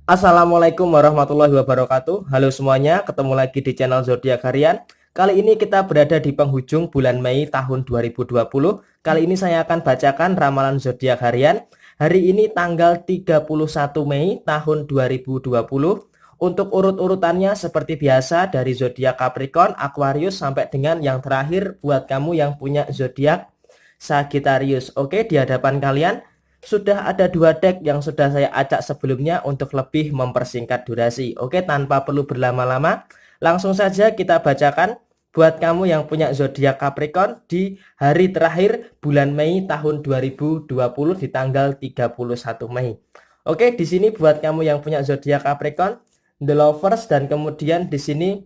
Assalamualaikum warahmatullahi wabarakatuh. Halo semuanya, ketemu lagi di channel Zodiak Harian. Kali ini kita berada di penghujung bulan Mei tahun 2020. Kali ini saya akan bacakan ramalan zodiak harian. Hari ini tanggal 31 Mei tahun 2020. Untuk urut-urutannya seperti biasa dari zodiak Capricorn, Aquarius sampai dengan yang terakhir buat kamu yang punya zodiak Sagittarius. Oke, di hadapan kalian sudah ada dua deck yang sudah saya acak sebelumnya untuk lebih mempersingkat durasi. Oke, tanpa perlu berlama-lama, langsung saja kita bacakan buat kamu yang punya zodiak Capricorn di hari terakhir bulan Mei tahun 2020 di tanggal 31 Mei. Oke, di sini buat kamu yang punya zodiak Capricorn, The Lovers, dan kemudian di sini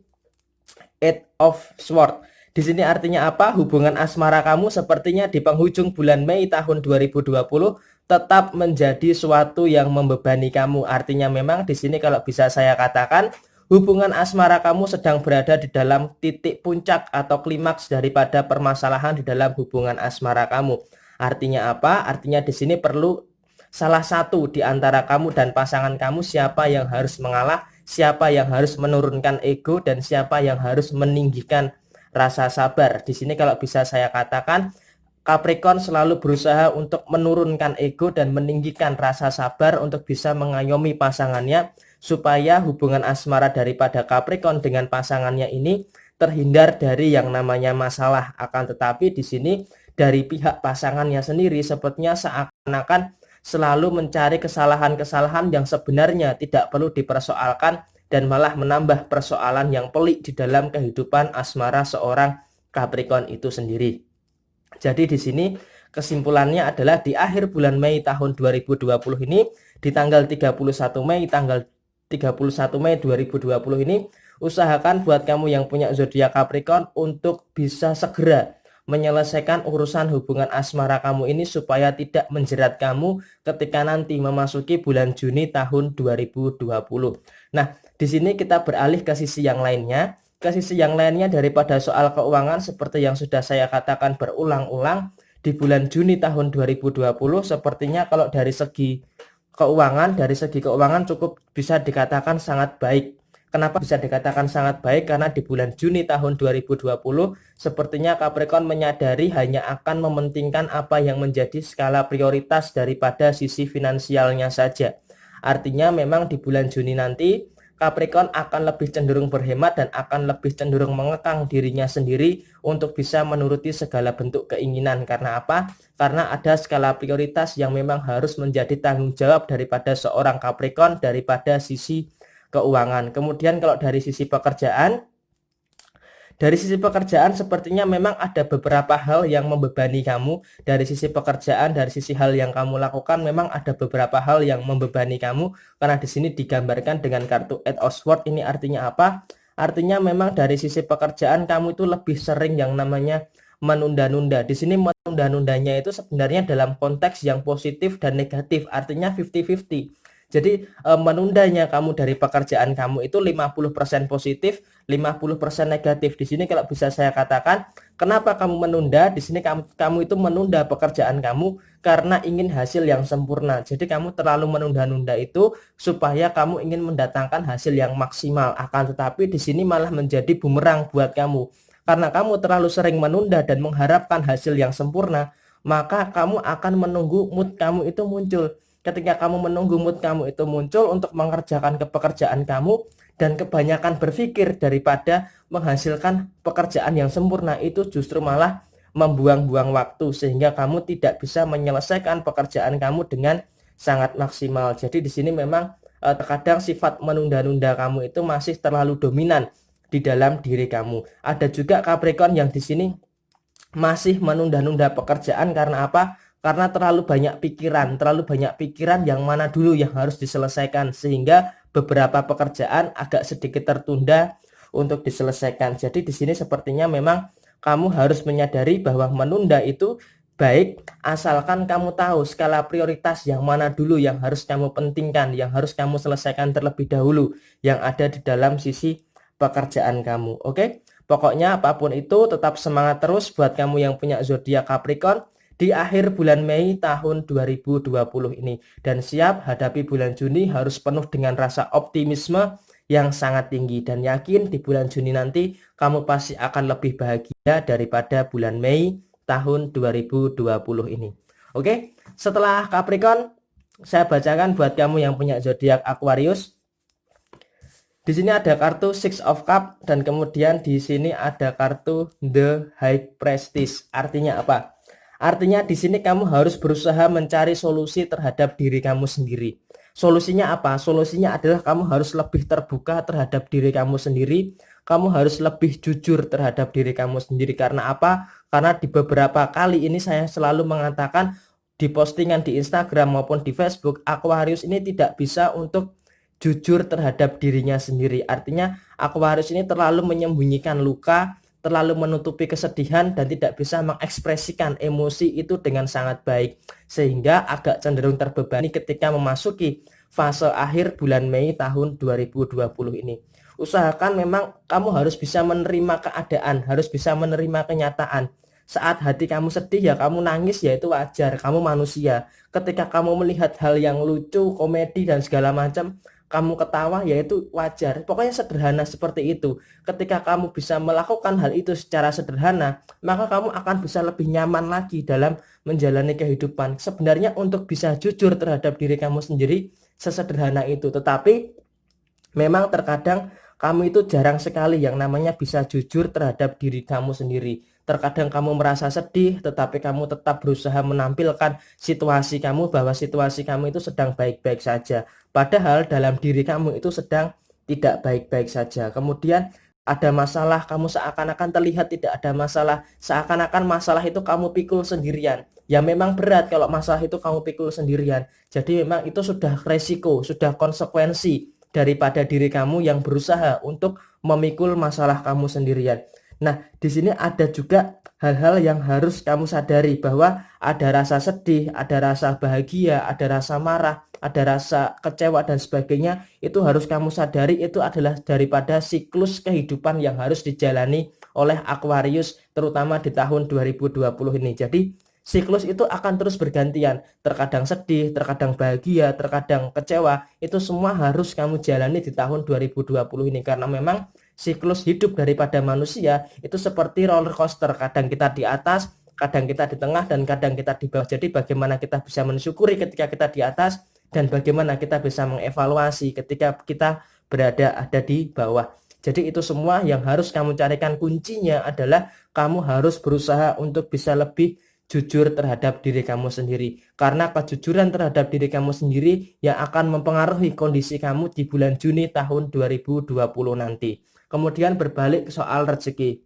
Eight of Swords. Di sini artinya apa? Hubungan asmara kamu sepertinya di penghujung bulan Mei tahun 2020 tetap menjadi suatu yang membebani kamu. Artinya memang di sini kalau bisa saya katakan hubungan asmara kamu sedang berada di dalam titik puncak atau klimaks daripada permasalahan di dalam hubungan asmara kamu. Artinya apa? Artinya di sini perlu salah satu di antara kamu dan pasangan kamu siapa yang harus mengalah, siapa yang harus menurunkan ego, dan siapa yang harus meninggikan rasa sabar. Di sini kalau bisa saya katakan Capricorn selalu berusaha untuk menurunkan ego dan meninggikan rasa sabar untuk bisa mengayomi pasangannya supaya hubungan asmara daripada Capricorn dengan pasangannya ini terhindar dari yang namanya masalah. Akan tetapi di sini dari pihak pasangannya sendiri sepertinya seakan-akan selalu mencari kesalahan-kesalahan yang sebenarnya tidak perlu dipersoalkan dan malah menambah persoalan yang pelik di dalam kehidupan asmara seorang Capricorn itu sendiri. Jadi di sini kesimpulannya adalah di akhir bulan Mei tahun 2020 ini, di tanggal 31 Mei, tanggal 31 Mei 2020 ini, usahakan buat kamu yang punya zodiak Capricorn untuk bisa segera menyelesaikan urusan hubungan asmara kamu ini supaya tidak menjerat kamu ketika nanti memasuki bulan Juni tahun 2020. Nah, di sini kita beralih ke sisi yang lainnya. Ke sisi yang lainnya daripada soal keuangan seperti yang sudah saya katakan berulang-ulang di bulan Juni tahun 2020 sepertinya kalau dari segi keuangan cukup bisa dikatakan sangat baik. Kenapa bisa dikatakan sangat baik? Karena di bulan Juni tahun 2020 sepertinya Capricorn menyadari hanya akan mementingkan apa yang menjadi skala prioritas daripada sisi finansialnya saja. Artinya memang di bulan Juni nanti Capricorn akan lebih cenderung berhemat dan akan lebih cenderung mengekang dirinya sendiri untuk bisa menuruti segala bentuk keinginan. Karena apa? Karena ada skala prioritas yang memang harus menjadi tanggung jawab daripada seorang Capricorn daripada sisi keuangan. Kemudian kalau dari sisi pekerjaan sepertinya memang ada beberapa hal yang membebani kamu. Dari sisi pekerjaan, dari sisi hal yang kamu lakukan memang ada beberapa hal yang membebani kamu. Karena di sini digambarkan dengan kartu Eight of Swords. Ini artinya apa? Artinya memang dari sisi pekerjaan kamu itu lebih sering yang namanya menunda-nunda. Di sini menunda-nundanya itu sebenarnya dalam konteks yang positif dan negatif. Artinya 50-50. Jadi menundanya kamu dari pekerjaan kamu itu 50% positif, 50% negatif. Di sini kalau bisa saya katakan, kenapa kamu menunda? Di sini kamu itu menunda pekerjaan kamu karena ingin hasil yang sempurna. Jadi kamu terlalu menunda-nunda itu supaya kamu ingin mendatangkan hasil yang maksimal. Akan tetapi di sini malah menjadi bumerang buat kamu. Karena kamu terlalu sering menunda dan mengharapkan hasil yang sempurna, maka kamu akan menunggu mood kamu itu muncul. Ketika kamu menunggu mood kamu itu muncul untuk mengerjakan pekerjaan kamu dan kebanyakan berpikir daripada menghasilkan pekerjaan yang sempurna, itu justru malah membuang-buang waktu sehingga kamu tidak bisa menyelesaikan pekerjaan kamu dengan sangat maksimal. Jadi di sini memang terkadang sifat menunda-nunda kamu itu masih terlalu dominan di dalam diri kamu. Ada juga Capricorn yang di sini masih menunda-nunda pekerjaan karena apa? Karena terlalu banyak pikiran yang mana dulu yang harus diselesaikan sehingga beberapa pekerjaan agak sedikit tertunda untuk diselesaikan. Jadi di sini sepertinya memang kamu harus menyadari bahwa menunda itu baik asalkan kamu tahu skala prioritas yang mana dulu yang harus kamu pentingkan, yang harus kamu selesaikan terlebih dahulu yang ada di dalam sisi pekerjaan kamu. Oke? Pokoknya apapun itu tetap semangat terus buat kamu yang punya zodiak Capricorn. di akhir bulan Mei tahun 2020 ini, dan siap hadapi bulan Juni harus penuh dengan rasa optimisme yang sangat tinggi, dan yakin di bulan Juni nanti kamu pasti akan lebih bahagia daripada bulan Mei tahun 2020 ini. Oke, setelah Capricorn, saya bacakan buat kamu yang punya zodiak Aquarius. Di sini ada kartu Six of Cup dan kemudian di sini ada kartu The High Prestige. Artinya apa? Artinya di sini kamu harus berusaha mencari solusi terhadap diri kamu sendiri. Solusinya apa? Solusinya adalah kamu harus lebih terbuka terhadap diri kamu sendiri. Kamu harus lebih jujur terhadap diri kamu sendiri. Karena apa? Karena di beberapa kali ini saya selalu mengatakan di postingan di Instagram maupun di Facebook, Aquarius ini tidak bisa untuk jujur terhadap dirinya sendiri. Artinya Aquarius ini terlalu menyembunyikan luka, terlalu menutupi kesedihan, dan tidak bisa mengekspresikan emosi itu dengan sangat baik, sehingga agak cenderung terbebani ketika memasuki fase akhir bulan Mei tahun 2020 ini. Usahakan memang kamu harus bisa menerima keadaan, harus bisa menerima kenyataan. Saat hati kamu sedih ya kamu nangis, ya itu wajar, kamu manusia. Ketika kamu melihat hal yang lucu, komedi dan segala macam, kamu ketawa, yaitu wajar. Pokoknya sederhana seperti itu. Ketika kamu bisa melakukan hal itu secara sederhana, maka kamu akan bisa lebih nyaman lagi dalam menjalani kehidupan. Sebenarnya untuk bisa jujur terhadap diri kamu sendiri sesederhana itu. Tetapi memang terkadang kamu itu jarang sekali yang namanya bisa jujur terhadap diri kamu sendiri. Terkadang kamu merasa sedih, tetapi kamu tetap berusaha menampilkan situasi kamu bahwa situasi kamu itu sedang baik-baik saja. Padahal dalam diri kamu itu sedang tidak baik-baik saja. Kemudian ada masalah, kamu seakan-akan terlihat tidak ada masalah. Seakan-akan masalah itu kamu pikul sendirian. Ya memang berat kalau masalah itu kamu pikul sendirian. Jadi memang itu sudah resiko, sudah konsekuensi daripada diri kamu yang berusaha untuk memikul masalah kamu sendirian. Nah, di sini ada juga hal-hal yang harus kamu sadari bahwa ada rasa sedih, ada rasa bahagia, ada rasa marah, ada rasa kecewa dan sebagainya. Itu harus kamu sadari, itu adalah daripada siklus kehidupan yang harus dijalani oleh Aquarius terutama di tahun 2020 ini. Jadi siklus itu akan terus bergantian, terkadang sedih, terkadang bahagia, terkadang kecewa. Itu semua harus kamu jalani di tahun 2020 ini, karena memang siklus hidup daripada manusia itu seperti roller coaster. Kadang kita di atas, kadang kita di tengah, dan kadang kita di bawah. Jadi bagaimana kita bisa mensyukuri ketika kita di atas, dan bagaimana kita bisa mengevaluasi ketika kita ada di bawah. Jadi itu semua yang harus kamu carikan. Kuncinya adalah kamu harus berusaha untuk bisa lebih jujur terhadap diri kamu sendiri. Karena kejujuran terhadap diri kamu sendiri yang akan mempengaruhi kondisi kamu di bulan Juni tahun 2020 nanti. Kemudian berbalik ke soal rezeki.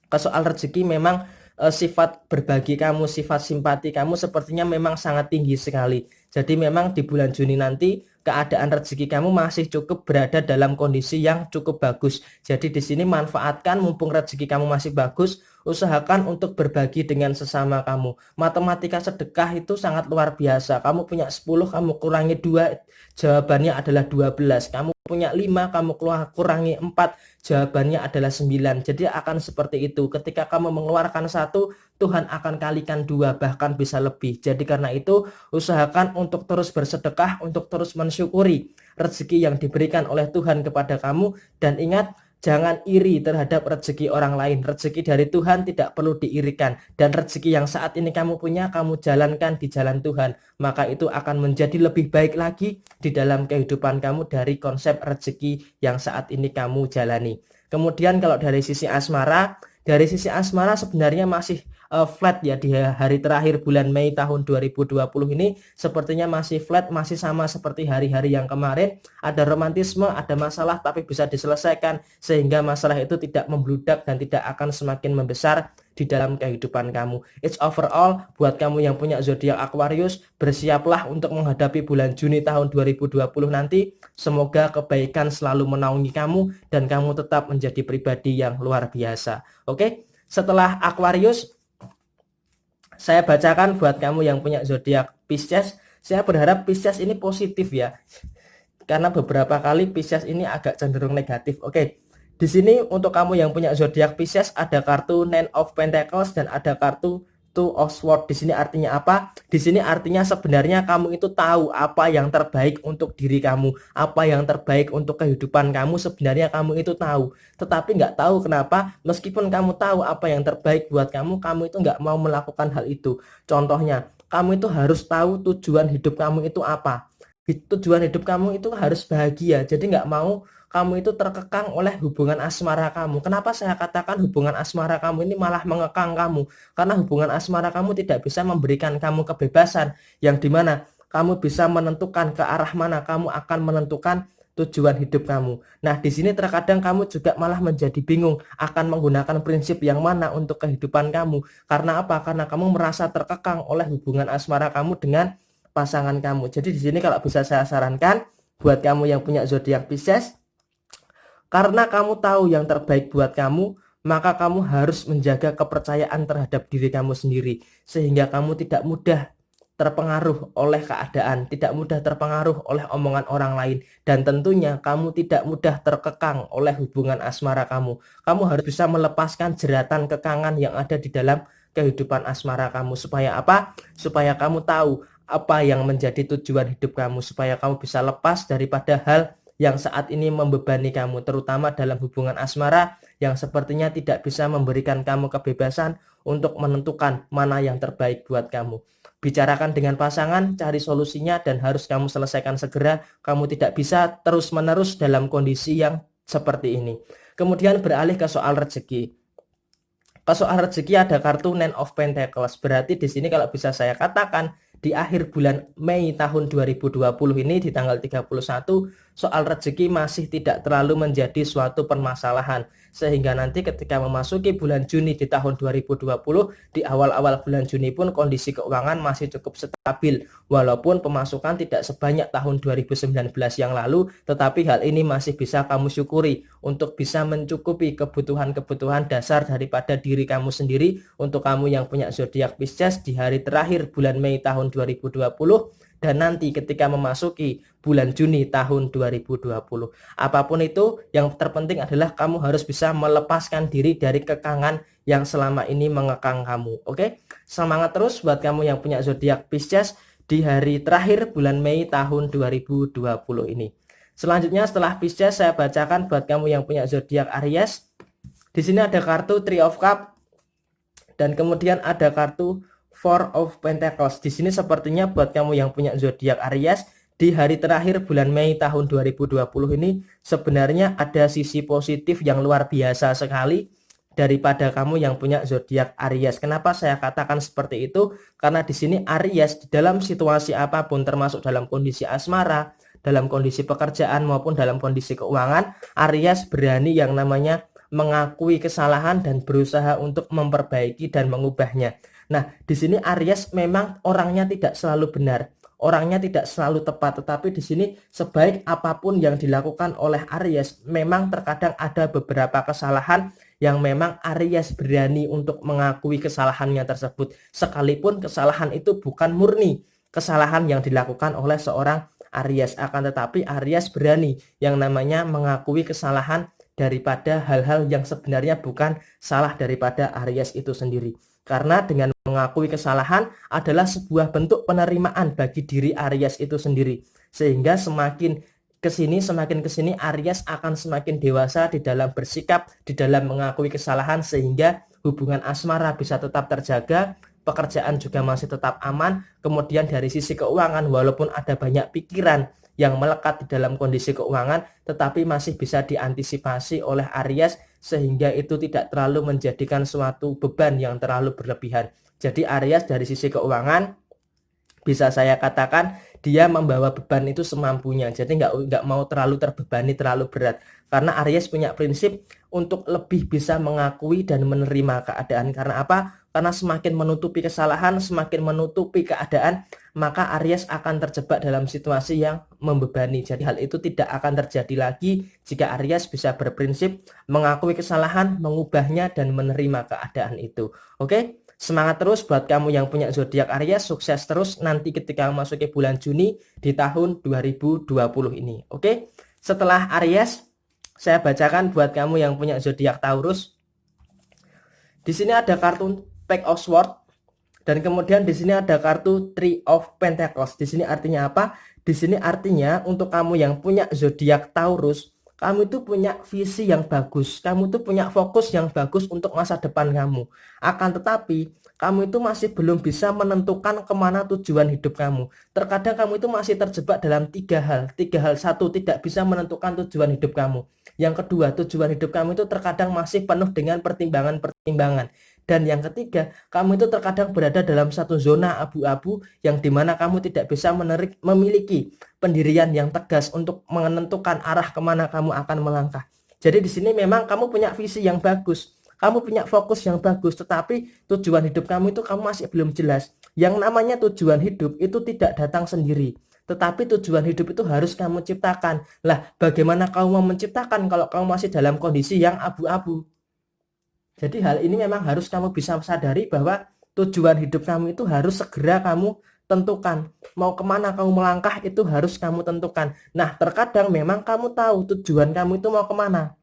Ke soal rezeki memang sifat berbagi kamu, sifat simpati kamu sepertinya memang sangat tinggi sekali. Jadi memang di bulan Juni nanti keadaan rezeki kamu masih cukup berada dalam kondisi yang cukup bagus. Jadi di sini manfaatkan mumpung rezeki kamu masih bagus, usahakan untuk berbagi dengan sesama kamu. Matematika sedekah itu sangat luar biasa. Kamu punya 10, kamu kurangi 2, jawabannya adalah 12. Kamu punya 5, kamu kurangi 4, jawabannya adalah 9. Jadi akan seperti itu. Ketika kamu mengeluarkan 1, Tuhan akan kalikan 2, bahkan bisa lebih. Jadi karena itu usahakan untuk terus bersedekah, untuk terus mensyukuri rezeki yang diberikan oleh Tuhan kepada kamu. Dan ingat, jangan iri terhadap rezeki orang lain. Rezeki dari Tuhan tidak perlu diirikan. Dan rezeki yang saat ini kamu punya, kamu jalankan di jalan Tuhan. Maka itu akan menjadi lebih baik lagi di dalam kehidupan kamu dari konsep rezeki yang saat ini kamu jalani. Kemudian kalau dari sisi asmara sebenarnya masih flat ya di hari terakhir bulan Mei tahun 2020 ini. Sepertinya masih flat, masih sama seperti hari-hari yang kemarin. Ada romantisme, ada masalah, tapi bisa diselesaikan sehingga masalah itu tidak membludak dan tidak akan semakin membesar di dalam kehidupan kamu. It's overall buat kamu yang punya zodiak Aquarius, bersiaplah untuk menghadapi bulan Juni tahun 2020 nanti. Semoga kebaikan selalu menaungi kamu dan kamu tetap menjadi pribadi yang luar biasa. Oke, setelah Aquarius, saya bacakan buat kamu yang punya zodiak Pisces. Saya berharap Pisces ini positif ya, karena beberapa kali Pisces ini agak cenderung negatif. Oke, di sini untuk kamu yang punya zodiak Pisces ada kartu Nine of Pentacles dan ada kartu Two of Swords. Di sini artinya apa? Di sini artinya sebenarnya kamu itu tahu apa yang terbaik untuk diri kamu, apa yang terbaik untuk kehidupan kamu. Sebenarnya kamu itu tahu, tetapi nggak tahu kenapa meskipun kamu tahu apa yang terbaik buat kamu, kamu itu nggak mau melakukan hal itu. Contohnya, kamu itu harus tahu tujuan hidup kamu itu apa. Tujuan hidup kamu itu harus bahagia. Jadi nggak mau kamu itu terkekang oleh hubungan asmara kamu. Kenapa saya katakan hubungan asmara kamu ini malah mengekang kamu? Karena hubungan asmara kamu tidak bisa memberikan kamu kebebasan, yang dimana kamu bisa menentukan ke arah mana kamu akan menentukan tujuan hidup kamu. Nah, di sini terkadang kamu juga malah menjadi bingung akan menggunakan prinsip yang mana untuk kehidupan kamu. Karena apa? Karena kamu merasa terkekang oleh hubungan asmara kamu dengan pasangan kamu. Jadi di sini kalau bisa saya sarankan buat kamu yang punya zodiak Pisces, karena kamu tahu yang terbaik buat kamu, maka kamu harus menjaga kepercayaan terhadap diri kamu sendiri sehingga kamu tidak mudah terpengaruh oleh keadaan, tidak mudah terpengaruh oleh omongan orang lain, dan tentunya kamu tidak mudah terkekang oleh hubungan asmara kamu. Kamu harus bisa melepaskan jeratan kekangan yang ada di dalam kehidupan asmara kamu. Supaya apa? Supaya kamu tahu apa yang menjadi tujuan hidup kamu, supaya kamu bisa lepas daripada hal yang saat ini membebani kamu, terutama dalam hubungan asmara yang sepertinya tidak bisa memberikan kamu kebebasan untuk menentukan mana yang terbaik buat kamu. Bicarakan dengan pasangan, cari solusinya, dan harus kamu selesaikan segera. Kamu tidak bisa terus-menerus dalam kondisi yang seperti ini. Kemudian beralih ke soal rezeki. Ke soal rezeki ada kartu Nine of Pentacles. Berarti di sini kalau bisa saya katakan di akhir bulan Mei tahun 2020 ini di tanggal 31, soal rezeki masih tidak terlalu menjadi suatu permasalahan. Sehingga nanti ketika memasuki bulan Juni di tahun 2020, di awal-awal bulan Juni pun kondisi keuangan masih cukup stabil. Walaupun pemasukan tidak sebanyak tahun 2019 yang lalu, tetapi hal ini masih bisa kamu syukuri untuk bisa mencukupi kebutuhan-kebutuhan dasar daripada diri kamu sendiri. Untuk kamu yang punya zodiak Pisces di hari terakhir bulan Mei tahun 2020 dan nanti ketika memasuki bulan Juni tahun 2020. Apapun itu, yang terpenting adalah kamu harus bisa melepaskan diri dari kekangan yang selama ini mengekang kamu. Oke? Semangat terus buat kamu yang punya zodiak Pisces di hari terakhir bulan Mei tahun 2020 ini. Selanjutnya setelah Pisces saya bacakan buat kamu yang punya zodiak Aries. Di sini ada kartu Three of Cups dan kemudian ada kartu Four of Pentacles. Di sini sepertinya buat kamu yang punya zodiak Aries di hari terakhir bulan Mei tahun 2020 ini sebenarnya ada sisi positif yang luar biasa sekali daripada kamu yang punya zodiak Aries. Kenapa saya katakan seperti itu? Karena di sini Aries di dalam situasi apapun, termasuk dalam kondisi asmara, dalam kondisi pekerjaan maupun dalam kondisi keuangan, Aries berani yang namanya mengakui kesalahan dan berusaha untuk memperbaiki dan mengubahnya. Nah, di sini Aries memang orangnya tidak selalu benar, orangnya tidak selalu tepat, tetapi di sini sebaik apapun yang dilakukan oleh Aries, memang terkadang ada beberapa kesalahan yang memang Aries berani untuk mengakui kesalahannya tersebut, sekalipun kesalahan itu bukan murni kesalahan yang dilakukan oleh seorang Aries, akan tetapi Aries berani yang namanya mengakui kesalahan daripada hal-hal yang sebenarnya bukan salah daripada Aries itu sendiri. Karena dengan mengakui kesalahan adalah sebuah bentuk penerimaan bagi diri Aries itu sendiri. Sehingga semakin kesini Aries akan semakin dewasa di dalam bersikap, di dalam mengakui kesalahan, sehingga hubungan asmara bisa tetap terjaga, pekerjaan juga masih tetap aman. Kemudian dari sisi keuangan, walaupun ada banyak pikiran yang melekat di dalam kondisi keuangan, tetapi masih bisa diantisipasi oleh Aries sehingga itu tidak terlalu menjadikan suatu beban yang terlalu berlebihan. Jadi Aries dari sisi keuangan bisa saya katakan dia membawa beban itu semampunya. Jadi nggak mau terlalu terbebani, terlalu berat. Karena Aries punya prinsip untuk lebih bisa mengakui dan menerima keadaan. Karena apa? Karena semakin menutupi kesalahan, semakin menutupi keadaan, maka Aries akan terjebak dalam situasi yang membebani. Jadi hal itu tidak akan terjadi lagi jika Aries bisa berprinsip mengakui kesalahan, mengubahnya, dan menerima keadaan itu. Oke? Semangat terus buat kamu yang punya zodiak Aries, sukses terus nanti ketika memasuki bulan Juni di tahun 2020 ini. Oke? Setelah Aries, saya bacakan buat kamu yang punya zodiak Taurus. Di sini ada kartu Page of Swords. Dan kemudian di sini ada kartu Three of Pentacles. Di sini artinya apa? Di sini artinya untuk kamu yang punya zodiak Taurus, kamu itu punya visi yang bagus. Kamu itu punya fokus yang bagus untuk masa depan kamu. Akan tetapi, kamu itu masih belum bisa menentukan kemana tujuan hidup kamu. Terkadang kamu itu masih terjebak dalam tiga hal. Tiga hal. Satu, tidak bisa menentukan tujuan hidup kamu. Yang kedua, tujuan hidup kamu itu terkadang masih penuh dengan pertimbangan-pertimbangan. Dan yang ketiga, kamu itu terkadang berada dalam satu zona abu-abu yang dimana kamu tidak bisa memiliki pendirian yang tegas untuk menentukan arah kemana kamu akan melangkah. Jadi di sini memang kamu punya visi yang bagus, kamu punya fokus yang bagus, tetapi tujuan hidup kamu itu kamu masih belum jelas. Yang namanya tujuan hidup itu tidak datang sendiri, tetapi tujuan hidup itu harus kamu ciptakan. Lah, bagaimana kamu mau menciptakan kalau kamu masih dalam kondisi yang abu-abu? Jadi hal ini memang harus kamu bisa sadari bahwa tujuan hidup kamu itu harus segera kamu tentukan. Mau kemana kamu melangkah itu harus kamu tentukan. Nah, terkadang memang kamu tahu tujuan kamu itu mau kemana.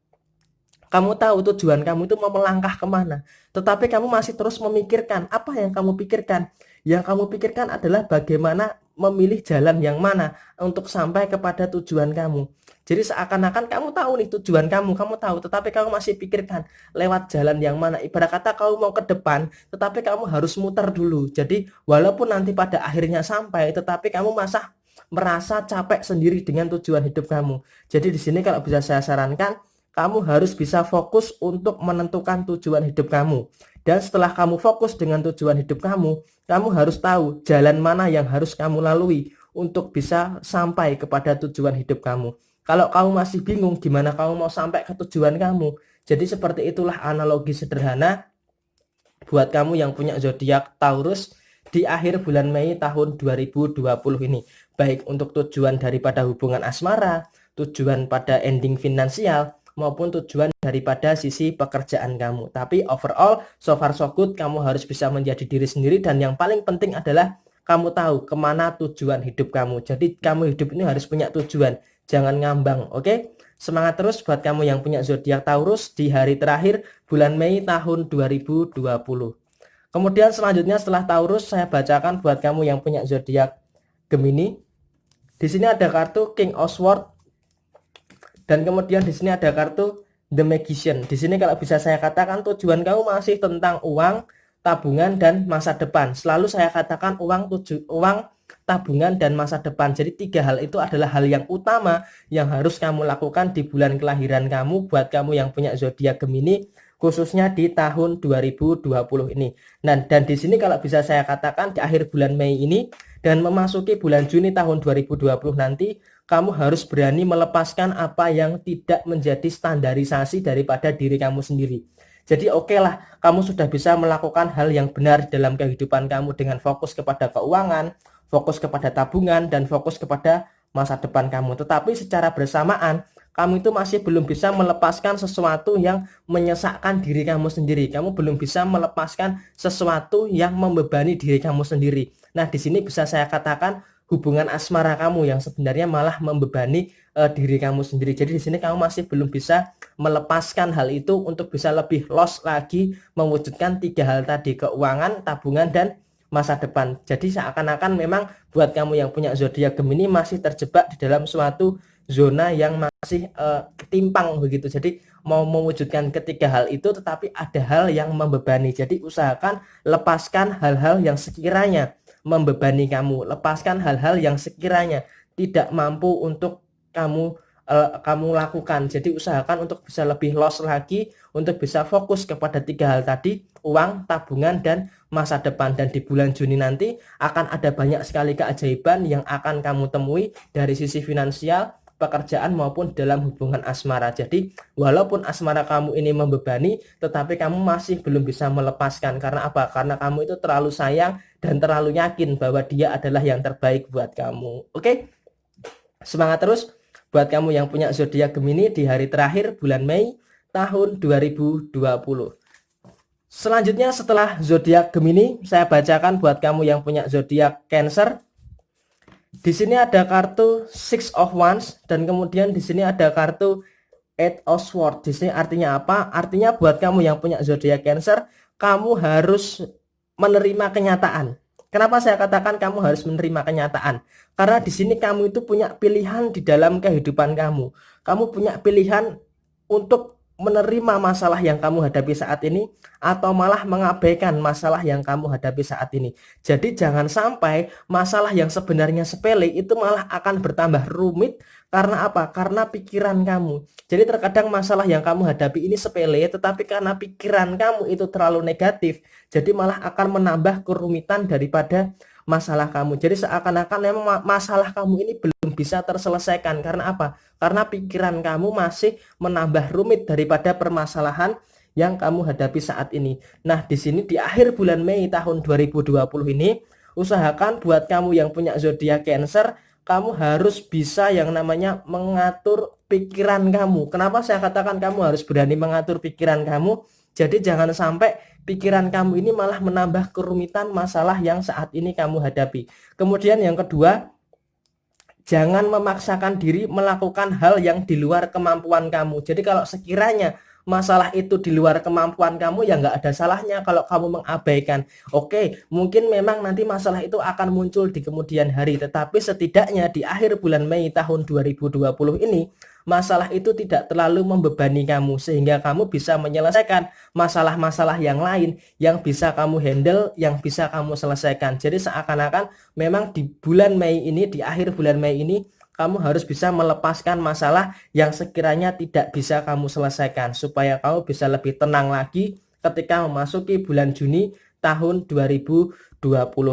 Kamu tahu tujuan kamu itu mau melangkah kemana. Tetapi kamu masih terus memikirkan. Apa yang kamu pikirkan? Yang kamu pikirkan adalah bagaimana memilih jalan yang mana untuk sampai kepada tujuan kamu. Jadi seakan-akan kamu tahu nih tujuan kamu tahu, tetapi kamu masih pikirkan lewat jalan yang mana. Ibarat kata kamu mau ke depan, tetapi kamu harus muter dulu. Jadi walaupun nanti pada akhirnya sampai, tetapi kamu merasa capek sendiri dengan tujuan hidup kamu. Jadi di sini kalau bisa saya sarankan, kamu harus bisa fokus untuk menentukan tujuan hidup kamu. Dan setelah kamu fokus dengan tujuan hidup kamu harus tahu jalan mana yang harus kamu lalui untuk bisa sampai kepada tujuan hidup kamu. Kalau kamu masih bingung gimana kamu mau sampai ke tujuan kamu, jadi seperti itulah analogi sederhana buat kamu yang punya zodiak Taurus di akhir bulan Mei tahun 2020 ini. Baik untuk tujuan daripada hubungan asmara, tujuan pada ending finansial, maupun tujuan daripada sisi pekerjaan kamu. Tapi overall, so far so good, kamu harus bisa menjadi diri sendiri, dan yang paling penting adalah kamu tahu kemana tujuan hidup kamu. Jadi kamu hidup ini harus punya tujuan, jangan ngambang, oke? Semangat terus buat kamu yang punya zodiak Taurus di hari terakhir bulan Mei tahun 2020. Kemudian selanjutnya setelah Taurus, saya bacakan buat kamu yang punya zodiak Gemini. Di sini ada kartu King of Swords, dan kemudian di sini ada kartu The Magician. Di sini kalau bisa saya katakan tujuan kamu masih tentang uang, tabungan, dan masa depan. Selalu saya katakan uang, tabungan, dan masa depan. Jadi tiga hal itu adalah hal yang utama yang harus kamu lakukan di bulan kelahiran kamu buat kamu yang punya zodiak Gemini, khususnya di tahun 2020 ini. Nah, dan di sini kalau bisa saya katakan di akhir bulan Mei ini dan memasuki bulan Juni tahun 2020 nanti, kamu harus berani melepaskan apa yang tidak menjadi standarisasi daripada diri kamu sendiri. Jadi oke lah, kamu sudah bisa melakukan hal yang benar dalam kehidupan kamu dengan fokus kepada keuangan, fokus kepada tabungan, dan fokus kepada masa depan kamu. Tetapi secara bersamaan, kamu itu masih belum bisa melepaskan sesuatu yang menyesakkan diri kamu sendiri. Kamu belum bisa melepaskan sesuatu yang membebani diri kamu sendiri. Nah, di sini bisa saya katakan hubungan asmara kamu yang sebenarnya malah membebani diri kamu sendiri. Jadi di sini kamu masih belum bisa melepaskan hal itu untuk bisa lebih los lagi mewujudkan tiga hal tadi, keuangan, tabungan, dan masa depan. Jadi seakan-akan memang buat kamu yang punya zodiak Gemini masih terjebak di dalam suatu zona yang masih timpang begitu. Jadi mau mewujudkan ketiga hal itu, tetapi ada hal yang membebani. Jadi usahakan lepaskan hal-hal yang sekiranya membebani kamu, lepaskan hal-hal yang sekiranya tidak mampu untuk kamu lakukan. Jadi usahakan untuk bisa lebih los lagi, untuk bisa fokus kepada tiga hal tadi, uang, tabungan, dan masa depan. Dan di bulan Juni nanti akan ada banyak sekali keajaiban yang akan kamu temui dari sisi finansial, pekerjaan, maupun dalam hubungan asmara. Jadi walaupun asmara kamu ini membebani, tetapi kamu masih belum bisa melepaskan. Karena apa? Karena kamu itu terlalu sayang dan terlalu yakin bahwa dia adalah yang terbaik buat kamu. Oke? Semangat terus buat kamu yang punya zodiak Gemini di hari terakhir bulan Mei tahun 2020. Selanjutnya setelah zodiak Gemini, saya bacakan buat kamu yang punya zodiak Cancer. Di sini ada kartu Six of Wands, dan kemudian di sini ada kartu Eight of Swords. Di sini artinya apa? Artinya buat kamu yang punya zodiak Cancer, kamu harus menerima kenyataan. Kenapa saya katakan kamu harus menerima kenyataan? Karena di sini kamu itu punya pilihan di dalam kehidupan kamu. Kamu punya pilihan untuk menerima masalah yang kamu hadapi saat ini atau malah mengabaikan masalah yang kamu hadapi saat ini. Jadi jangan sampai masalah yang sebenarnya sepele itu malah akan bertambah rumit. Karena apa? Karena pikiran kamu. Jadi terkadang masalah yang kamu hadapi ini sepele, tetapi karena pikiran kamu itu terlalu negatif, jadi malah akan menambah kerumitan daripada masalah kamu. Jadi seakan-akan memang masalah kamu ini belum bisa terselesaikan. Karena apa? Karena pikiran kamu masih menambah rumit daripada permasalahan yang kamu hadapi saat ini. Nah, di sini di akhir bulan Mei tahun 2020 ini, usahakan buat kamu yang punya zodiak Cancer, kamu harus bisa yang namanya mengatur pikiran kamu. Kenapa saya katakan kamu harus berani mengatur pikiran kamu? Jadi jangan sampai pikiran kamu ini malah menambah kerumitan masalah yang saat ini kamu hadapi. Kemudian yang kedua, jangan memaksakan diri melakukan hal yang di luar kemampuan kamu. Jadi kalau sekiranya masalah itu di luar kemampuan kamu, ya nggak ada salahnya kalau kamu mengabaikan. Oke, mungkin memang nanti masalah itu akan muncul di kemudian hari, tetapi setidaknya di akhir bulan Mei tahun 2020 ini, masalah itu tidak terlalu membebani kamu, sehingga kamu bisa menyelesaikan masalah-masalah yang lain yang bisa kamu handle, yang bisa kamu selesaikan. Jadi seakan-akan memang di bulan Mei ini, di akhir bulan Mei ini, kamu harus bisa melepaskan masalah yang sekiranya tidak bisa kamu selesaikan, supaya kamu bisa lebih tenang lagi ketika memasuki bulan Juni tahun 2020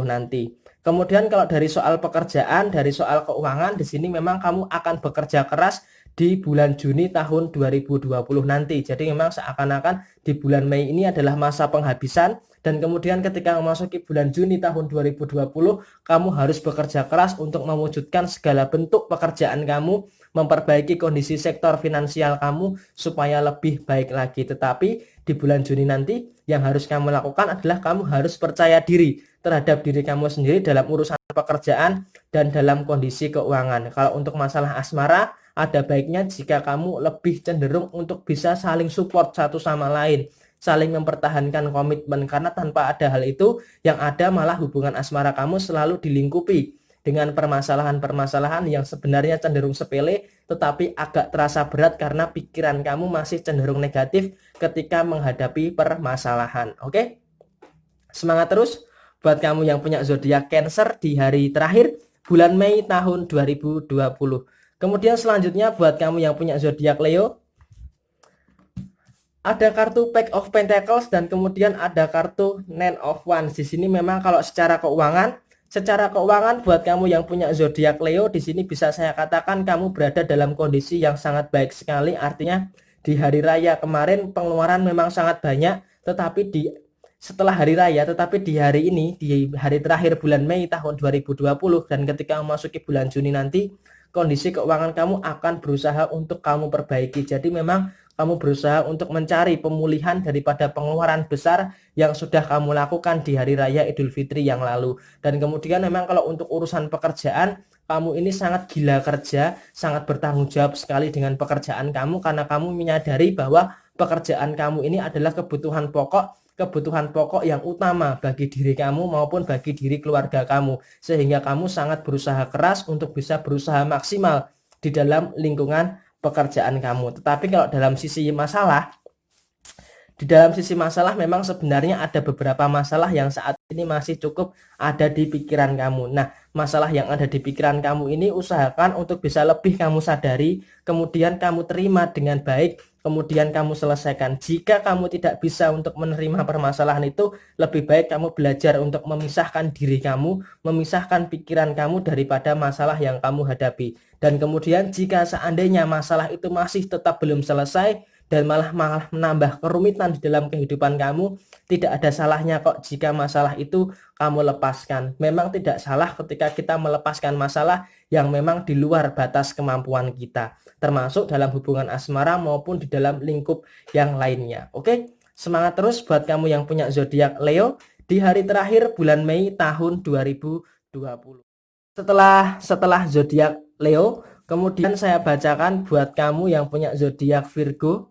nanti. Kemudian kalau dari soal pekerjaan, dari soal keuangan, di sini memang kamu akan bekerja keras di bulan Juni tahun 2020 nanti. Jadi memang seakan-akan di bulan Mei ini adalah masa penghabisan, dan kemudian ketika memasuki bulan Juni tahun 2020, kamu harus bekerja keras untuk mewujudkan segala bentuk pekerjaan kamu, memperbaiki kondisi sektor finansial kamu supaya lebih baik lagi. Tetapi di bulan Juni nanti yang harus kamu lakukan adalah kamu harus percaya diri terhadap diri kamu sendiri dalam urusan pekerjaan dan dalam kondisi keuangan. Kalau untuk masalah asmara, ada baiknya jika kamu lebih cenderung untuk bisa saling support satu sama lain, saling mempertahankan komitmen, karena tanpa ada hal itu, yang ada malah hubungan asmara kamu selalu dilingkupi dengan permasalahan-permasalahan yang sebenarnya cenderung sepele, tetapi agak terasa berat karena pikiran kamu masih cenderung negatif ketika menghadapi permasalahan. Oke? Semangat terus buat kamu yang punya zodiak Cancer di hari terakhir bulan Mei tahun 2020. Kemudian selanjutnya buat kamu yang punya zodiak Leo, ada kartu Pack of Pentacles dan kemudian ada kartu Nine of Wands. Di sini memang kalau secara keuangan buat kamu yang punya zodiak Leo, di sini bisa saya katakan kamu berada dalam kondisi yang sangat baik sekali. Artinya di hari raya kemarin pengeluaran memang sangat banyak, tetapi setelah hari raya, tetapi di hari ini, di hari terakhir bulan Mei tahun 2020 dan ketika memasuki bulan Juni nanti, kondisi keuangan kamu akan berusaha untuk kamu perbaiki. Jadi memang kamu berusaha untuk mencari pemulihan daripada pengeluaran besar yang sudah kamu lakukan di hari raya Idul Fitri yang lalu. Dan kemudian memang kalau untuk urusan pekerjaan, kamu ini sangat gila kerja, sangat bertanggung jawab sekali dengan pekerjaan kamu, karena kamu menyadari bahwa pekerjaan kamu ini adalah kebutuhan pokok yang utama bagi diri kamu maupun bagi diri keluarga kamu, sehingga kamu sangat berusaha keras untuk bisa berusaha maksimal di dalam lingkungan pekerjaan kamu. Tetapi kalau dalam sisi masalah, di dalam sisi masalah memang sebenarnya ada beberapa masalah yang saat ini masih cukup ada di pikiran kamu. Nah, masalah yang ada di pikiran kamu ini usahakan untuk bisa lebih kamu sadari, kemudian kamu terima dengan baik, kemudian kamu selesaikan. Jika kamu tidak bisa untuk menerima permasalahan itu, lebih baik kamu belajar untuk memisahkan diri kamu, memisahkan pikiran kamu daripada masalah yang kamu hadapi. Dan kemudian jika seandainya masalah itu masih tetap belum selesai dan malah menambah kerumitan di dalam kehidupan kamu, tidak ada salahnya kok jika masalah itu kamu lepaskan. Memang tidak salah ketika kita melepaskan masalah yang memang di luar batas kemampuan kita, termasuk dalam hubungan asmara maupun di dalam lingkup yang lainnya. Oke, semangat terus buat kamu yang punya zodiak Leo di hari terakhir bulan Mei tahun 2020. Setelah zodiak Leo, kemudian saya bacakan buat kamu yang punya zodiak Virgo.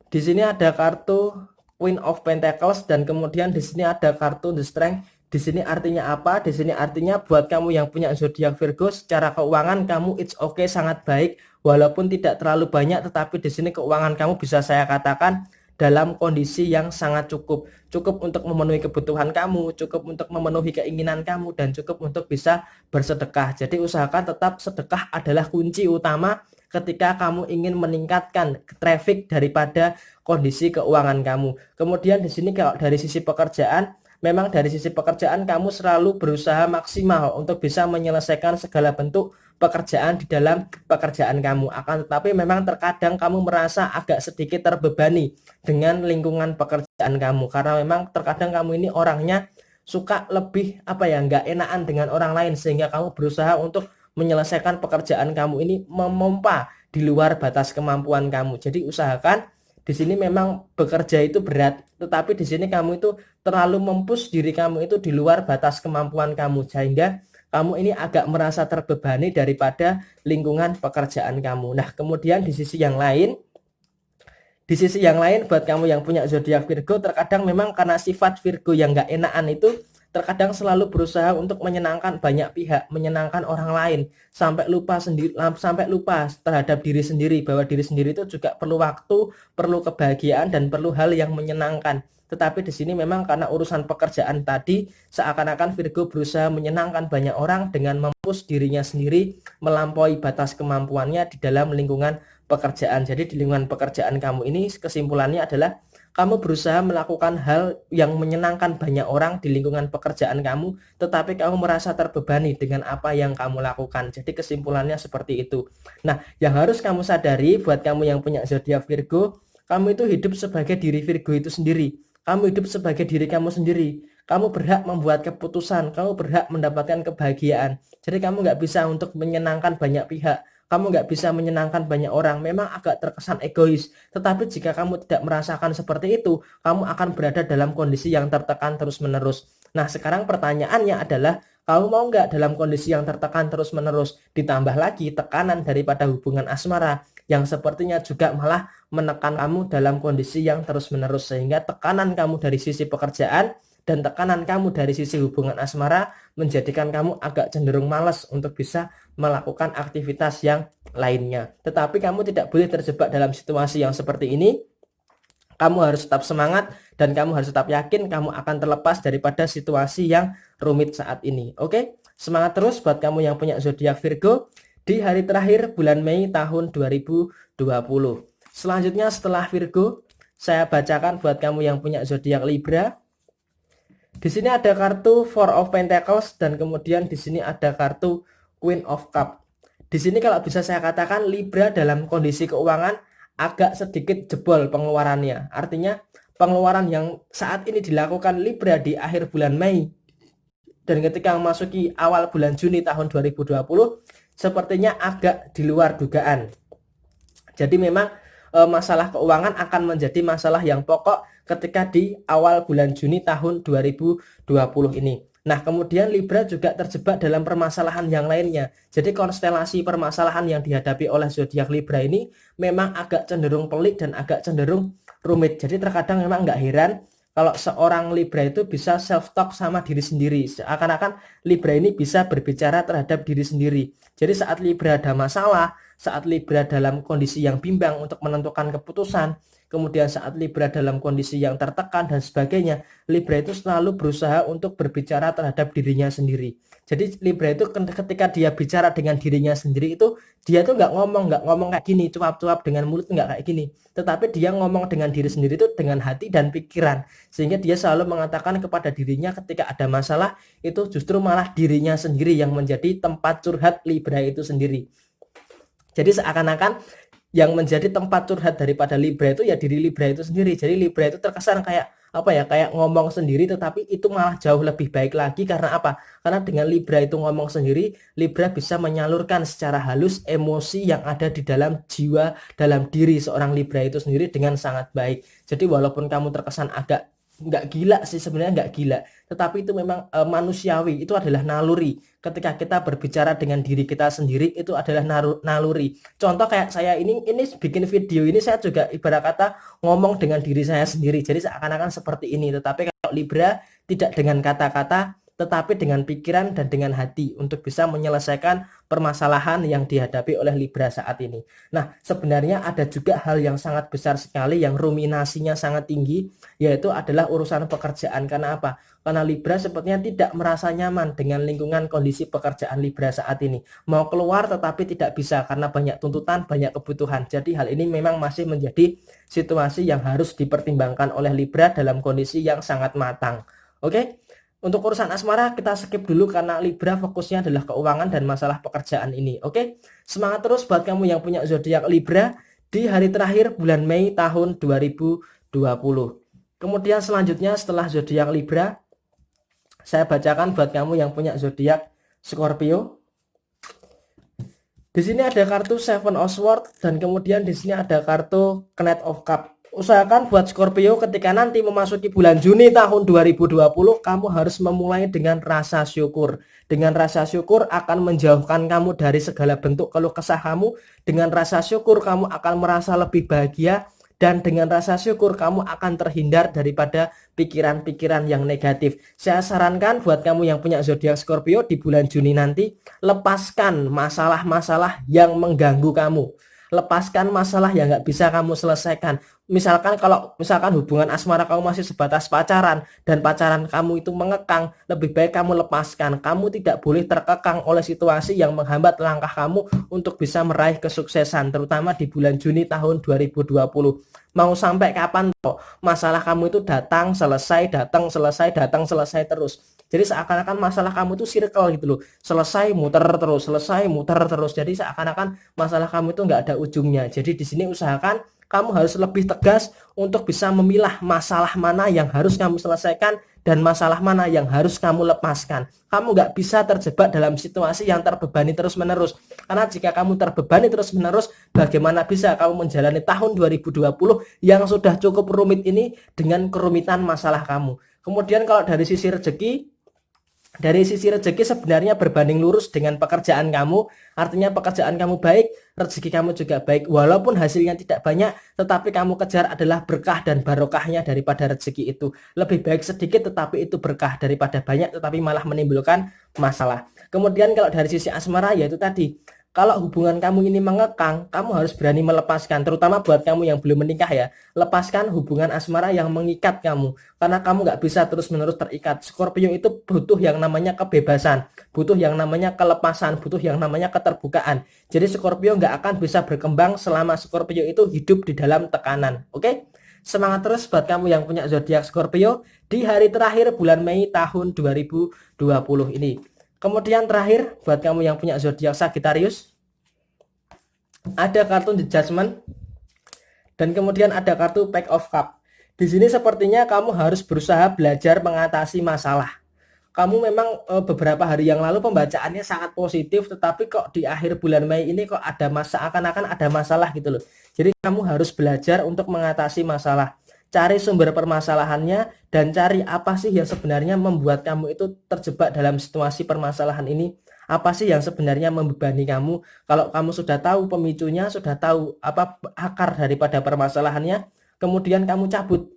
Di sini ada kartu Queen of Pentacles, dan kemudian di sini ada kartu The Strength. Di sini artinya apa? Di sini artinya buat kamu yang punya zodiak Virgo, secara keuangan kamu it's okay, sangat baik, walaupun tidak terlalu banyak, tetapi di sini keuangan kamu bisa saya katakan dalam kondisi yang sangat cukup. Cukup untuk memenuhi kebutuhan kamu, cukup untuk memenuhi keinginan kamu, dan cukup untuk bisa bersedekah. Jadi usahakan tetap sedekah adalah kunci utama ketika kamu ingin meningkatkan traffic daripada kondisi keuangan kamu. Kemudian di sini kalau dari sisi pekerjaan, memang dari sisi pekerjaan kamu selalu berusaha maksimal untuk bisa menyelesaikan segala bentuk pekerjaan di dalam pekerjaan kamu. Akan tetapi memang terkadang kamu merasa agak sedikit terbebani dengan lingkungan pekerjaan kamu, karena memang terkadang kamu ini orangnya suka lebih nggak enakan dengan orang lain, sehingga kamu berusaha untuk menyelesaikan pekerjaan kamu ini memompa di luar batas kemampuan kamu. Jadi usahakan di sini memang bekerja itu berat, tetapi di sini kamu itu terlalu mempush diri kamu itu di luar batas kemampuan kamu, sehingga kamu ini agak merasa terbebani daripada lingkungan pekerjaan kamu. Nah, kemudian di sisi yang lain, buat kamu yang punya zodiak Virgo, terkadang memang karena sifat Virgo yang nggak enakan itu terkadang selalu berusaha untuk menyenangkan banyak pihak, menyenangkan orang lain, sampai lupa terhadap diri sendiri, bahwa diri sendiri itu juga perlu waktu, perlu kebahagiaan, dan perlu hal yang menyenangkan. Tetapi di sini memang karena urusan pekerjaan tadi, seakan-akan Virgo berusaha menyenangkan banyak orang dengan mempush dirinya sendiri melampaui batas kemampuannya di dalam lingkungan pekerjaan. Jadi di lingkungan pekerjaan kamu ini kesimpulannya adalah kamu berusaha melakukan hal yang menyenangkan banyak orang di lingkungan pekerjaan kamu, tetapi kamu merasa terbebani dengan apa yang kamu lakukan. Jadi kesimpulannya seperti itu. Nah, yang harus kamu sadari buat kamu yang punya zodiak Virgo, kamu itu hidup sebagai diri Virgo itu sendiri. Kamu hidup sebagai diri kamu sendiri. Kamu berhak membuat keputusan, kamu berhak mendapatkan kebahagiaan. Jadi kamu nggak bisa untuk menyenangkan banyak pihak. Kamu nggak bisa menyenangkan banyak orang, memang agak terkesan egois. Tetapi jika kamu tidak merasakan seperti itu, kamu akan berada dalam kondisi yang tertekan terus-menerus. Nah, sekarang pertanyaannya adalah, kamu mau nggak dalam kondisi yang tertekan terus-menerus? Ditambah lagi tekanan daripada hubungan asmara, yang sepertinya juga malah menekan kamu dalam kondisi yang terus-menerus. Sehingga tekanan kamu dari sisi pekerjaan dan tekanan kamu dari sisi hubungan asmara menjadikan kamu agak cenderung malas untuk bisa melakukan aktivitas yang lainnya. Tetapi kamu tidak boleh terjebak dalam situasi yang seperti ini. Kamu harus tetap semangat dan kamu harus tetap yakin kamu akan terlepas daripada situasi yang rumit saat ini. Oke? Semangat terus buat kamu yang punya zodiak Virgo di hari terakhir bulan Mei tahun 2020. Selanjutnya setelah Virgo, saya bacakan buat kamu yang punya zodiak Libra. Di sini ada kartu Four of Pentacles, dan kemudian di sini ada kartu Queen of Cup. Di sini kalau bisa saya katakan Libra dalam kondisi keuangan agak sedikit jebol pengeluarannya. Artinya pengeluaran yang saat ini dilakukan Libra di akhir bulan Mei dan ketika memasuki awal bulan Juni tahun 2020 sepertinya agak di luar dugaan. Jadi memang masalah keuangan akan menjadi masalah yang pokok ketika di awal bulan Juni tahun 2020 ini. Nah, kemudian Libra juga terjebak dalam permasalahan yang lainnya. Jadi konstelasi permasalahan yang dihadapi oleh zodiak Libra ini memang agak cenderung pelik dan agak cenderung rumit. Jadi terkadang memang nggak heran kalau seorang Libra itu bisa self-talk sama diri sendiri. Seakan-akan Libra ini bisa berbicara terhadap diri sendiri. Jadi saat Libra ada masalah, saat Libra dalam kondisi yang bimbang untuk menentukan keputusan, kemudian saat Libra dalam kondisi yang tertekan dan sebagainya, Libra itu selalu berusaha untuk berbicara terhadap dirinya sendiri. Jadi Libra itu ketika dia bicara dengan dirinya sendiri itu, dia tuh nggak ngomong kayak gini, cuap-cuap dengan mulut, nggak kayak gini. Tetapi dia ngomong dengan diri sendiri itu dengan hati dan pikiran. Sehingga dia selalu mengatakan kepada dirinya ketika ada masalah, itu justru malah dirinya sendiri yang menjadi tempat curhat Libra itu sendiri. Jadi seakan-akan yang menjadi tempat curhat daripada Libra itu ya diri Libra itu sendiri. Jadi Libra itu terkesan kayak kayak ngomong sendiri, tetapi itu malah jauh lebih baik lagi. Karena apa? Karena dengan Libra itu ngomong sendiri, Libra bisa menyalurkan secara halus emosi yang ada di dalam jiwa, dalam diri seorang Libra itu sendiri dengan sangat baik. Jadi walaupun kamu terkesan agak nggak gila sih sebenarnya, nggak gila, tetapi itu memang manusiawi, itu adalah naluri. Ketika kita berbicara dengan diri kita sendiri itu adalah naluri. Contoh kayak saya ini bikin video ini, saya juga ibarat kata ngomong dengan diri saya sendiri, jadi seakan-akan seperti ini. Tetapi kalau Libra tidak dengan kata-kata, tetapi dengan pikiran dan dengan hati untuk bisa menyelesaikan permasalahan yang dihadapi oleh Libra saat ini. Nah, sebenarnya ada juga hal yang sangat besar sekali yang ruminasinya sangat tinggi, yaitu adalah urusan pekerjaan. Karena apa? Karena Libra sepertinya tidak merasa nyaman dengan lingkungan kondisi pekerjaan Libra saat ini. Mau keluar tetapi tidak bisa karena banyak tuntutan, banyak kebutuhan. Jadi hal ini memang masih menjadi situasi yang harus dipertimbangkan oleh Libra dalam kondisi yang sangat matang. Oke? Untuk urusan asmara kita skip dulu karena Libra fokusnya adalah keuangan dan masalah pekerjaan ini. Oke? Semangat terus buat kamu yang punya zodiak Libra di hari terakhir bulan Mei tahun 2020. Kemudian selanjutnya setelah zodiak Libra, saya bacakan buat kamu yang punya zodiak Scorpio. Di sini ada kartu Seven of Swords dan kemudian di sini ada kartu Knight of Cup. Usahakan buat Scorpio ketika nanti memasuki bulan Juni tahun 2020, kamu harus memulai dengan rasa syukur. Dengan rasa syukur akan menjauhkan kamu dari segala bentuk keluh kesah kamu. Dengan rasa syukur kamu akan merasa lebih bahagia. Dan dengan rasa syukur kamu akan terhindar daripada pikiran-pikiran yang negatif. Saya sarankan buat kamu yang punya zodiak Scorpio di bulan Juni nanti, lepaskan masalah-masalah yang mengganggu kamu. Lepaskan masalah yang nggak bisa kamu selesaikan. Misalkan hubungan asmara kamu masih sebatas pacaran dan pacaran kamu itu mengekang, lebih baik kamu lepaskan. Kamu tidak boleh terkekang oleh situasi yang menghambat langkah kamu untuk bisa meraih kesuksesan, terutama di bulan Juni tahun 2020. Mau sampai kapan toh masalah kamu itu datang selesai, datang selesai, datang selesai terus. Jadi seakan-akan masalah kamu itu circle gitu loh, selesai muter terus, selesai muter terus. Jadi seakan-akan masalah kamu itu nggak ada ujungnya. Jadi di sini usahakan kamu harus lebih tegas untuk bisa memilah masalah mana yang harus kamu selesaikan dan masalah mana yang harus kamu lepaskan. Kamu nggak bisa terjebak dalam situasi yang terbebani terus-menerus. Karena jika kamu terbebani terus-menerus, bagaimana bisa kamu menjalani tahun 2020 yang sudah cukup rumit ini dengan kerumitan masalah kamu. Kemudian kalau dari sisi rezeki sebenarnya berbanding lurus dengan pekerjaan kamu. Artinya pekerjaan kamu baik, rezeki kamu juga baik. Walaupun hasilnya tidak banyak, tetapi kamu kejar adalah berkah dan barokahnya daripada rezeki itu. Lebih baik sedikit tetapi itu berkah daripada banyak tetapi malah menimbulkan masalah. Kemudian kalau dari sisi asmara, yaitu tadi, kalau hubungan kamu ini mengekang, kamu harus berani melepaskan. Terutama buat kamu yang belum menikah ya. Lepaskan hubungan asmara yang mengikat kamu. Karena kamu nggak bisa terus-menerus terikat. Scorpio itu butuh yang namanya kebebasan. Butuh yang namanya kelepasan. Butuh yang namanya keterbukaan. Jadi Scorpio nggak akan bisa berkembang selama Scorpio itu hidup di dalam tekanan. Oke? Semangat terus buat kamu yang punya zodiak Scorpio di hari terakhir bulan Mei tahun 2020 ini. Kemudian terakhir buat kamu yang punya zodiak Sagittarius, ada kartu The Judgment dan kemudian ada kartu Pack of Cup. Di sini sepertinya kamu harus berusaha belajar mengatasi masalah. Kamu memang beberapa hari yang lalu pembacaannya sangat positif, tetapi kok di akhir bulan Mei ini kok ada akan ada masalah gitu loh. Jadi kamu harus belajar untuk mengatasi masalah. Cari sumber permasalahannya dan cari apa sih yang sebenarnya membuat kamu itu terjebak dalam situasi permasalahan ini. Apa sih yang sebenarnya membebani kamu? Kalau kamu sudah tahu pemicunya, sudah tahu apa akar daripada permasalahannya, kemudian kamu cabut,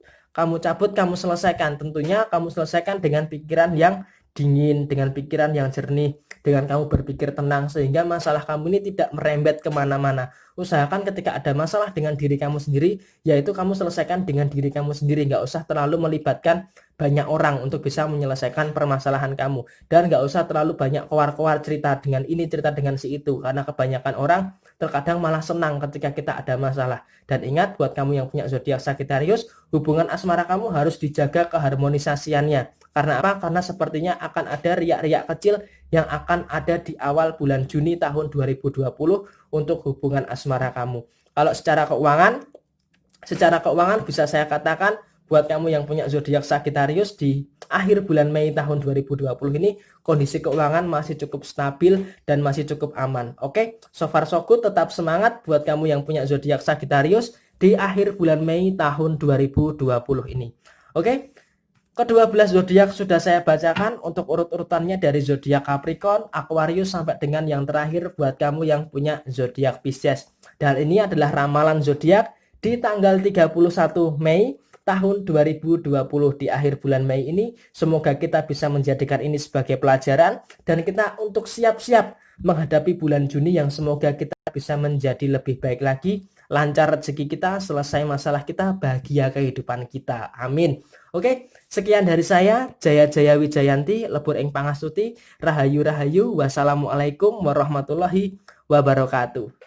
kamu selesaikan. Tentunya kamu selesaikan dengan pikiran yang dingin, dengan pikiran yang jernih, dengan kamu berpikir tenang, sehingga masalah kamu ini tidak merembet kemana-mana. Usahakan ketika ada masalah dengan diri kamu sendiri, yaitu kamu selesaikan dengan diri kamu sendiri. Nggak usah terlalu melibatkan banyak orang untuk bisa menyelesaikan permasalahan kamu. Dan nggak usah terlalu banyak keluar-keluar cerita dengan ini, cerita dengan si itu. Karena kebanyakan orang terkadang malah senang ketika kita ada masalah. Dan ingat, buat kamu yang punya zodiak Sagittarius, hubungan asmara kamu harus dijaga keharmonisasiannya. Karena apa? Karena sepertinya akan ada riak-riak kecil yang akan ada di awal bulan Juni tahun 2020 untuk hubungan asmara kamu. Kalau secara keuangan bisa saya katakan buat kamu yang punya zodiak Sagittarius di akhir bulan Mei tahun 2020 ini kondisi keuangan masih cukup stabil dan masih cukup aman. Oke, so far so good, tetap semangat buat kamu yang punya zodiak Sagittarius di akhir bulan Mei tahun 2020 ini. Oke. Kedua belas zodiak sudah saya bacakan untuk urut-urutannya dari zodiak Capricorn, Aquarius sampai dengan yang terakhir buat kamu yang punya zodiak Pisces. Dan ini adalah ramalan zodiak di tanggal 31 Mei tahun 2020. Di akhir bulan Mei ini semoga kita bisa menjadikan ini sebagai pelajaran dan kita untuk siap-siap menghadapi bulan Juni yang semoga kita bisa menjadi lebih baik lagi, lancar rezeki kita, selesai masalah kita, bahagia kehidupan kita. Amin. Oke, sekian dari saya, Jaya Jaya Wijayanti, Lebur ing Pangastuti, Rahayu Rahayu, wassalamualaikum warahmatullahi wabarakatuh.